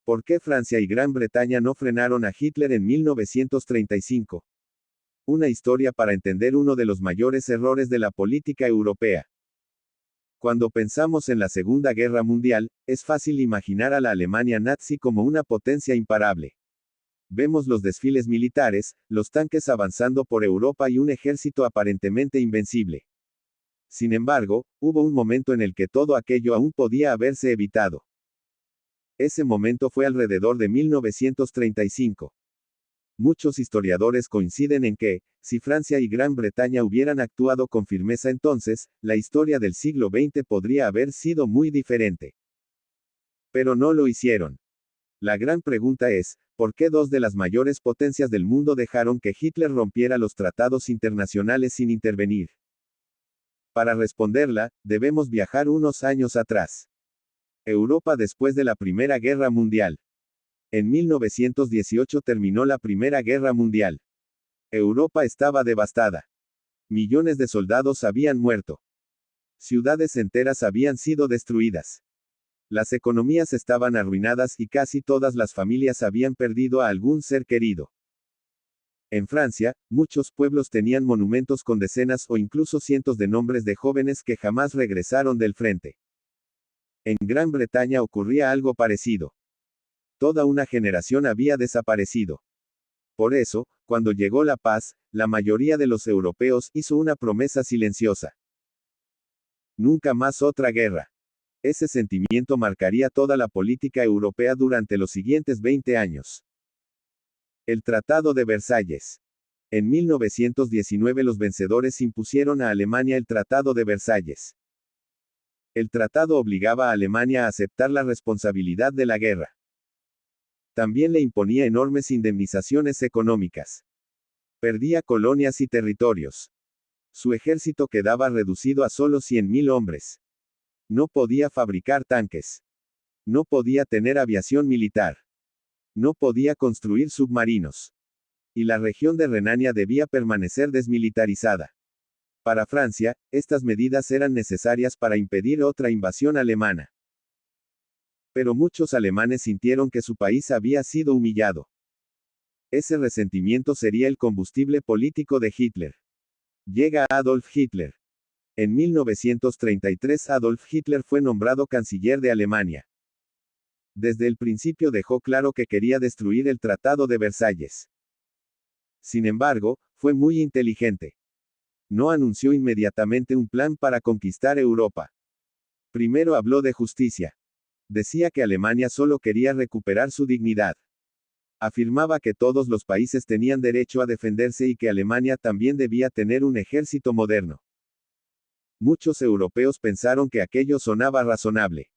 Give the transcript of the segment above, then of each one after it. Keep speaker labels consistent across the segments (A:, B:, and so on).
A: ¿Por qué Francia y Gran Bretaña no frenaron a Hitler en 1935? Una historia para entender uno de los mayores errores de la política europea. Cuando pensamos en la Segunda Guerra Mundial, es fácil imaginar a la Alemania nazi como una potencia imparable. Vemos los desfiles militares, los tanques avanzando por Europa y un ejército aparentemente invencible. Sin embargo, hubo un momento en el que todo aquello aún podía haberse evitado. Ese momento fue alrededor de 1935. Muchos historiadores coinciden en que, si Francia y Gran Bretaña hubieran actuado con firmeza entonces, la historia del siglo XX podría haber sido muy diferente. Pero no lo hicieron. La gran pregunta es, ¿por qué dos de las mayores potencias del mundo dejaron que Hitler rompiera los tratados internacionales sin intervenir? Para responderla, debemos viajar unos años atrás. Europa después de la Primera Guerra Mundial. En 1918 terminó la Primera Guerra Mundial. Europa estaba devastada. Millones de soldados habían muerto. Ciudades enteras habían sido destruidas. Las economías estaban arruinadas y casi todas las familias habían perdido a algún ser querido. En Francia, muchos pueblos tenían monumentos con decenas o incluso cientos de nombres de jóvenes que jamás regresaron del frente. En Gran Bretaña ocurría algo parecido. Toda una generación había desaparecido. Por eso, cuando llegó la paz, la mayoría de los europeos hizo una promesa silenciosa. Nunca más otra guerra. Ese sentimiento marcaría toda la política europea durante los siguientes 20 años. El Tratado de Versalles. En 1919 los vencedores impusieron a Alemania el Tratado de Versalles. El tratado obligaba a Alemania a aceptar la responsabilidad de la guerra. También le imponía enormes indemnizaciones económicas. Perdía colonias y territorios. Su ejército quedaba reducido a solo 100.000 hombres. No podía fabricar tanques. No podía tener aviación militar. No podía construir submarinos. Y la región de Renania debía permanecer desmilitarizada. Para Francia, estas medidas eran necesarias para impedir otra invasión alemana. Pero muchos alemanes sintieron que su país había sido humillado. Ese resentimiento sería el combustible político de Hitler. Llega Adolf Hitler. En 1933 Adolf Hitler fue nombrado canciller de Alemania. Desde el principio dejó claro que quería destruir el Tratado de Versalles. Sin embargo, fue muy inteligente. No anunció inmediatamente un plan para conquistar Europa. Primero habló de justicia. Decía que Alemania solo quería recuperar su dignidad. Afirmaba que todos los países tenían derecho a defenderse y que Alemania también debía tener un ejército moderno. Muchos europeos pensaron que aquello sonaba razonable.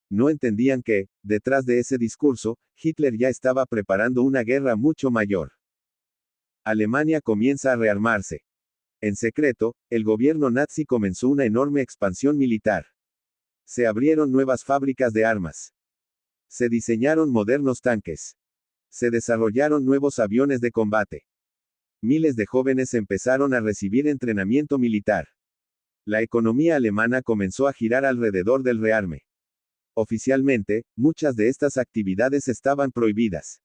A: No entendían que, detrás de ese discurso, Hitler ya estaba preparando una guerra mucho mayor. Alemania comienza a rearmarse. En secreto, el gobierno nazi comenzó una enorme expansión militar. Se abrieron nuevas fábricas de armas. Se diseñaron modernos tanques. Se desarrollaron nuevos aviones de combate. Miles de jóvenes empezaron a recibir entrenamiento militar. La economía alemana comenzó a girar alrededor del rearme. Oficialmente, muchas de estas actividades estaban prohibidas.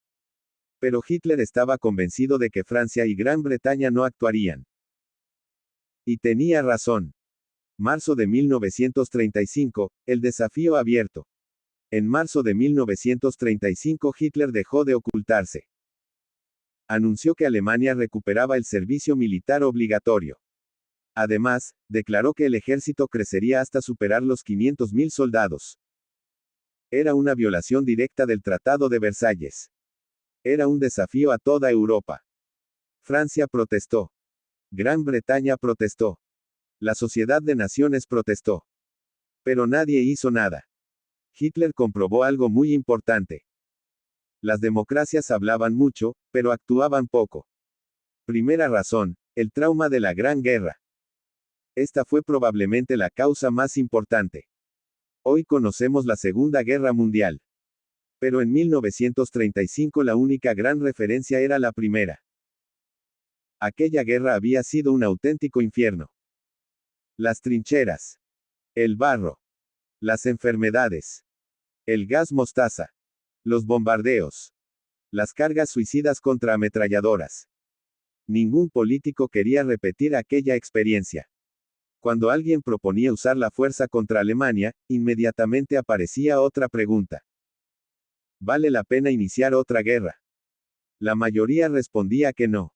A: Pero Hitler estaba convencido de que Francia y Gran Bretaña no actuarían. Y tenía razón. Marzo de 1935, el desafío abierto. En marzo de 1935 Hitler dejó de ocultarse. Anunció que Alemania recuperaba el servicio militar obligatorio. Además, declaró que el ejército crecería hasta superar los 500.000 soldados. Era una violación directa del Tratado de Versalles. Era un desafío a toda Europa. Francia protestó. Gran Bretaña protestó. La Sociedad de Naciones protestó. Pero nadie hizo nada. Hitler comprobó algo muy importante. Las democracias hablaban mucho, pero actuaban poco. Primera razón, el trauma de la Gran Guerra. Esta fue probablemente la causa más importante. Hoy conocemos la Segunda Guerra Mundial. Pero en 1935 la única gran referencia era la primera. Aquella guerra había sido un auténtico infierno. Las trincheras. El barro. Las enfermedades. El gas mostaza. Los bombardeos. Las cargas suicidas contra ametralladoras. Ningún político quería repetir aquella experiencia. Cuando alguien proponía usar la fuerza contra Alemania, inmediatamente aparecía otra pregunta. ¿Vale la pena iniciar otra guerra? La mayoría respondía que no.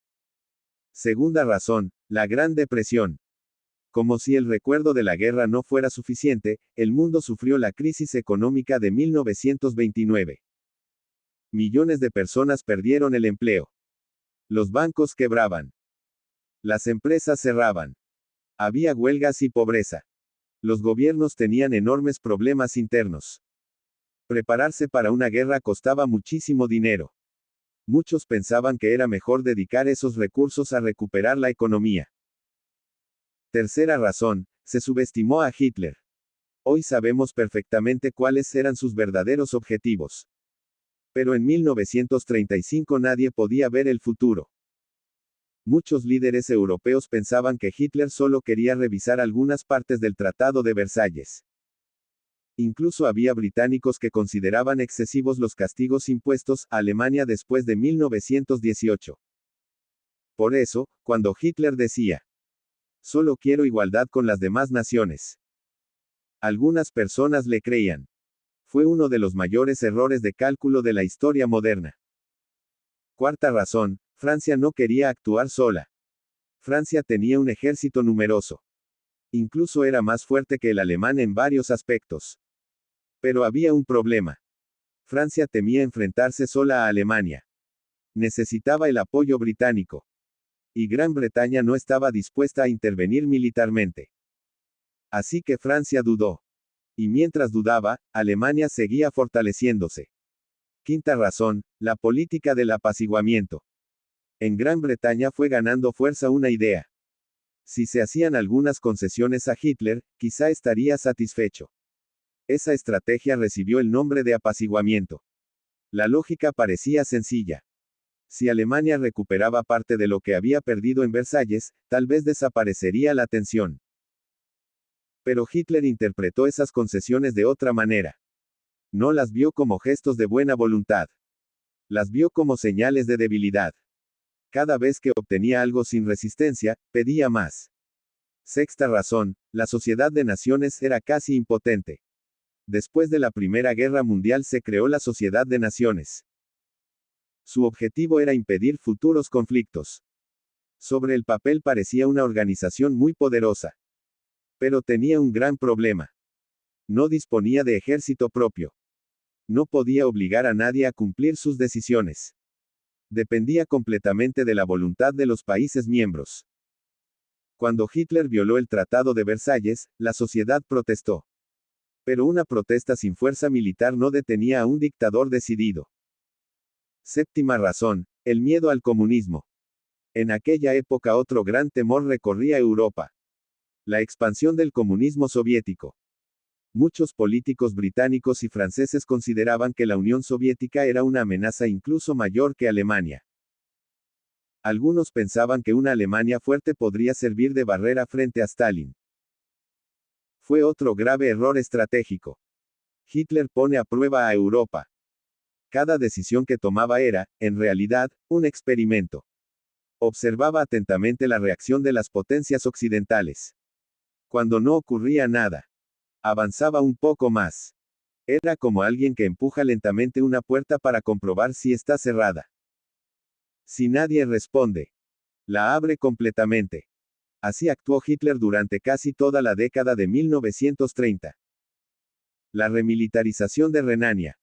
A: Segunda razón, la Gran Depresión. Como si el recuerdo de la guerra no fuera suficiente, el mundo sufrió la crisis económica de 1929. Millones de personas perdieron el empleo. Los bancos quebraban. Las empresas cerraban. Había huelgas y pobreza. Los gobiernos tenían enormes problemas internos. Prepararse para una guerra costaba muchísimo dinero. Muchos pensaban que era mejor dedicar esos recursos a recuperar la economía. Tercera razón, se subestimó a Hitler. Hoy sabemos perfectamente cuáles eran sus verdaderos objetivos. Pero en 1935 nadie podía ver el futuro. Muchos líderes europeos pensaban que Hitler solo quería revisar algunas partes del Tratado de Versalles. Incluso había británicos que consideraban excesivos los castigos impuestos a Alemania después de 1918. Por eso, cuando Hitler decía, "Solo quiero igualdad con las demás naciones", algunas personas le creían. Fue uno de los mayores errores de cálculo de la historia moderna. Cuarta razón, Francia no quería actuar sola. Francia tenía un ejército numeroso. Incluso era más fuerte que el alemán en varios aspectos. Pero había un problema. Francia temía enfrentarse sola a Alemania. Necesitaba el apoyo británico. Y Gran Bretaña no estaba dispuesta a intervenir militarmente. Así que Francia dudó. Y mientras dudaba, Alemania seguía fortaleciéndose. Quinta razón, la política del apaciguamiento. En Gran Bretaña fue ganando fuerza una idea. Si se hacían algunas concesiones a Hitler, quizá estaría satisfecho. Esa estrategia recibió el nombre de apaciguamiento. La lógica parecía sencilla. Si Alemania recuperaba parte de lo que había perdido en Versalles, tal vez desaparecería la tensión. Pero Hitler interpretó esas concesiones de otra manera. No las vio como gestos de buena voluntad. Las vio como señales de debilidad. Cada vez que obtenía algo sin resistencia, pedía más. Sexta razón, la Sociedad de Naciones era casi impotente. Después de la Primera Guerra Mundial se creó la Sociedad de Naciones. Su objetivo era impedir futuros conflictos. Sobre el papel parecía una organización muy poderosa. Pero tenía un gran problema. No disponía de ejército propio. No podía obligar a nadie a cumplir sus decisiones. Dependía completamente de la voluntad de los países miembros. Cuando Hitler violó el Tratado de Versalles, la sociedad protestó. Pero una protesta sin fuerza militar no detenía a un dictador decidido. Séptima razón, el miedo al comunismo. En aquella época otro gran temor recorría Europa. La expansión del comunismo soviético. Muchos políticos británicos y franceses consideraban que la Unión Soviética era una amenaza incluso mayor que Alemania. Algunos pensaban que una Alemania fuerte podría servir de barrera frente a Stalin. Fue otro grave error estratégico. Hitler pone a prueba a Europa. Cada decisión que tomaba era, en realidad, un experimento. Observaba atentamente la reacción de las potencias occidentales. Cuando no ocurría nada, avanzaba un poco más. Era como alguien que empuja lentamente una puerta para comprobar si está cerrada. Si nadie responde, la abre completamente. Así actuó Hitler durante casi toda la década de 1930. La remilitarización de Renania.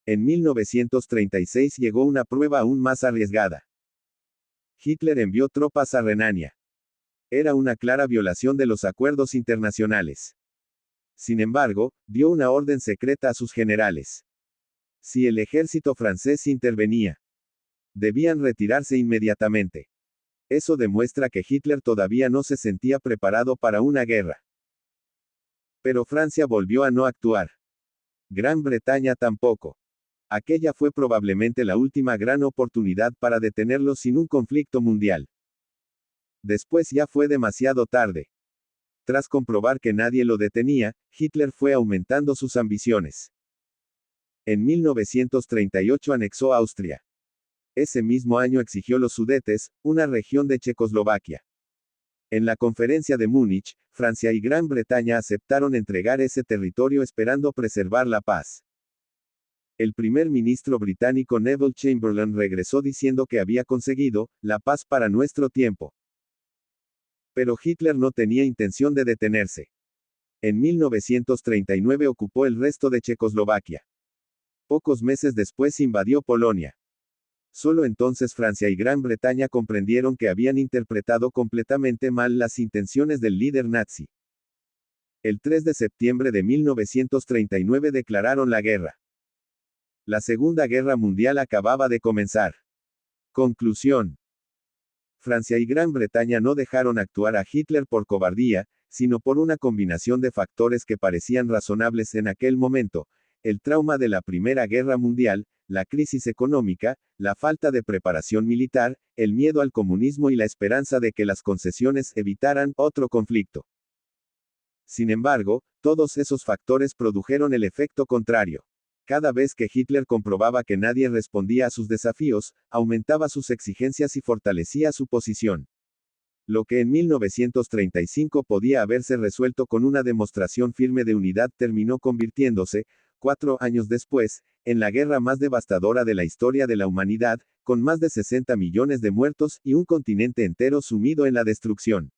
A: En 1936 llegó una prueba aún más arriesgada. Hitler envió tropas a Renania. Era una clara violación de los acuerdos internacionales. Sin embargo, dio una orden secreta a sus generales. Si el ejército francés intervenía, debían retirarse inmediatamente. Eso demuestra que Hitler todavía no se sentía preparado para una guerra. Pero Francia volvió a no actuar. Gran Bretaña tampoco. Aquella fue probablemente la última gran oportunidad para detenerlo sin un conflicto mundial. Después ya fue demasiado tarde. Tras comprobar que nadie lo detenía, Hitler fue aumentando sus ambiciones. En 1938 anexó Austria. Ese mismo año exigió los Sudetes, una región de Checoslovaquia. En la conferencia de Múnich, Francia y Gran Bretaña aceptaron entregar ese territorio esperando preservar la paz. El primer ministro británico Neville Chamberlain regresó diciendo que había conseguido la paz para nuestro tiempo. Pero Hitler no tenía intención de detenerse. En 1939 ocupó el resto de Checoslovaquia. Pocos meses después invadió Polonia. Solo entonces Francia y Gran Bretaña comprendieron que habían interpretado completamente mal las intenciones del líder nazi. El 3 de septiembre de 1939 declararon la guerra. La Segunda Guerra Mundial acababa de comenzar. Conclusión. Francia y Gran Bretaña no dejaron actuar a Hitler por cobardía, sino por una combinación de factores que parecían razonables en aquel momento: el trauma de la Primera Guerra Mundial, la crisis económica, la falta de preparación militar, el miedo al comunismo y la esperanza de que las concesiones evitaran otro conflicto. Sin embargo, todos esos factores produjeron el efecto contrario. Cada vez que Hitler comprobaba que nadie respondía a sus desafíos, aumentaba sus exigencias y fortalecía su posición. Lo que en 1935 podía haberse resuelto con una demostración firme de unidad terminó convirtiéndose, 4 años después, en la guerra más devastadora de la historia de la humanidad, con más de 60 millones de muertos y un continente entero sumido en la destrucción.